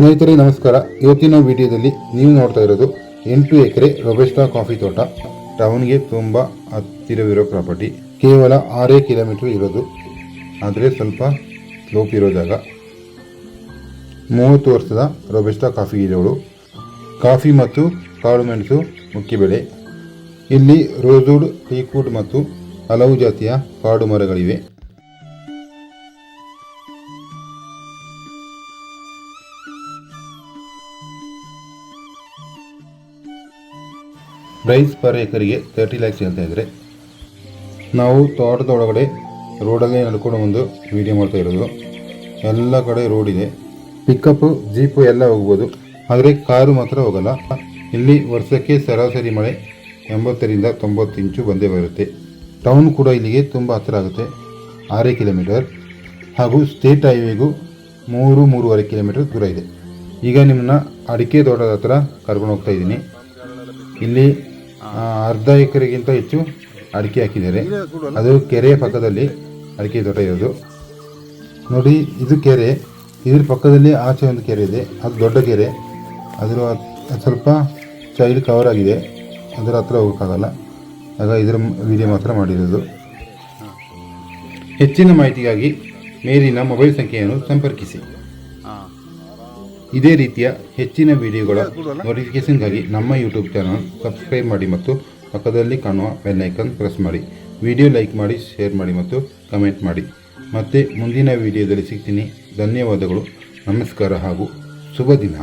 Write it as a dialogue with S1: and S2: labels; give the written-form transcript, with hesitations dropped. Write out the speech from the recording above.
S1: ಸ್ನೇಹಿತರೆ ನಮಸ್ಕಾರ. ಇವತ್ತಿನ ವಿಡಿಯೋದಲ್ಲಿ ನೀವು ನೋಡ್ತಾ ಇರೋದು 8 ಎಕರೆ ರೋಬಸ್ಟಾ ಕಾಫಿ ತೋಟ. ಟೌನ್ಗೆ ತುಂಬ ಹತ್ತಿರವಿರೋ ಪ್ರಾಪರ್ಟಿ. ಕೇವಲ 6 ಕಿಲೋಮೀಟರ್ ಇರೋದು, ಆದರೆ ಸ್ವಲ್ಪ ಸ್ಲೋಪ್ ಇರೋ ಜಾಗ. 30 ವರ್ಷದ ರೋಬಸ್ಟಾ ಕಾಫಿ ಗಿಡಗಳು. ಕಾಫಿ ಮತ್ತು ಕಾಳು ಮೆಣಸು ಮುಖ್ಯ ಬೆಳೆ. ಇಲ್ಲಿ ರೋಸ್ವುಡ್, ಟೀಕ್ವುಡ್ ಮತ್ತು ಹಲವು ಜಾತಿಯ ಕಾಡು ಮರಗಳಿವೆ. ಪ್ರೈಸ್ ಪರ್ ಎಕರಿಗೆ 30 ಲ್ಯಾಕ್ಸ್ ಹೇಳ್ತಾ ಇದ್ದಾರೆ. ನಾವು ತೋಟದ ಒಳಗಡೆ ರೋಡಲ್ಲೇ ನಡ್ಕೊಂಡು ಒಂದು ವಿಡಿಯೋ ಮಾಡ್ತಾ ಇರೋದು. ಎಲ್ಲ ಕಡೆ ರೋಡ್ ಇದೆ, ಪಿಕಪ್ ಜೀಪು ಎಲ್ಲ ಹೋಗ್ಬೋದು, ಆದರೆ ಕಾರು ಮಾತ್ರ ಹೋಗಲ್ಲ. ಇಲ್ಲಿ ವರ್ಷಕ್ಕೆ ಸರಾಸರಿ ಮಳೆ 80ರಿಂದ 90 ಇಂಚು ಬಂದೇ ಬರುತ್ತೆ. ಟೌನ್ ಕೂಡ ಇಲ್ಲಿಗೆ ತುಂಬ ಹತ್ತಿರ ಆಗುತ್ತೆ, 6 ಕಿಲೋಮೀಟರ್, ಹಾಗೂ ಸ್ಟೇಟ್ ಹೈವೇಗೂ 3-3.5 ಕಿಲೋಮೀಟರ್ ದೂರ ಇದೆ. ಈಗ ನಿಮ್ಮನ್ನ ಅಡಿಕೆ ತೋಟದ ಹತ್ರ ಕರ್ಕೊಂಡು ಹೋಗ್ತಾ ಇದ್ದೀನಿ. ಇಲ್ಲಿ ಅರ್ಧ ಎಕರೆಗಿಂತ ಹೆಚ್ಚು ಅಡಿಕೆ ಹಾಕಿದ್ದಾರೆ. ಅದು ಕೆರೆಯ ಪಕ್ಕದಲ್ಲಿ ಅಡಿಕೆ ತೋಟ ಇರೋದು. ನೋಡಿ, ಇದು ಕೆರೆ, ಇದ್ರ ಪಕ್ಕದಲ್ಲಿ ಆಚೆ ಒಂದು ಕೆರೆ ಇದೆ, ಅದು ದೊಡ್ಡ ಕೆರೆ. ಅದರ ಸ್ವಲ್ಪ ಸೈಡ್ ಕವರ್ ಆಗಿದೆ, ಅದರ ಹತ್ರ ಹೋಗೋಕ್ಕಾಗಲ್ಲ. ಆಗ ಇದರ ವಿಡಿಯೋ ಮಾತ್ರ ಮಾಡಿರೋದು. ಹೆಚ್ಚಿನ ಮಾಹಿತಿಗಾಗಿ ಮೇಲಿನ ಮೊಬೈಲ್ ಸಂಖ್ಯೆಯನ್ನು ಸಂಪರ್ಕಿಸಿ. ಇದೇ ರೀತಿಯ ಹೆಚ್ಚಿನ ವಿಡಿಯೋಗಳ ನೋಟಿಫಿಕೇಷನ್ಗಾಗಿ ನಮ್ಮ ಯೂಟ್ಯೂಬ್ ಚಾನಲ್ ಸಬ್ಸ್ಕ್ರೈಬ್ ಮಾಡಿ ಮತ್ತು ಪಕ್ಕದಲ್ಲಿ ಕಾಣುವ ಬೆಲ್ ಐಕಾನ್ ಪ್ರೆಸ್ ಮಾಡಿ. ವಿಡಿಯೋ ಲೈಕ್ ಮಾಡಿ, ಶೇರ್ ಮಾಡಿ ಮತ್ತು ಕಮೆಂಟ್ ಮಾಡಿ. ಮತ್ತೆ ಮುಂದಿನ ವಿಡಿಯೋದಲ್ಲಿ ಸಿಗ್ತೀನಿ. ಧನ್ಯವಾದಗಳು, ನಮಸ್ಕಾರ ಹಾಗೂ ಶುಭ ದಿನ.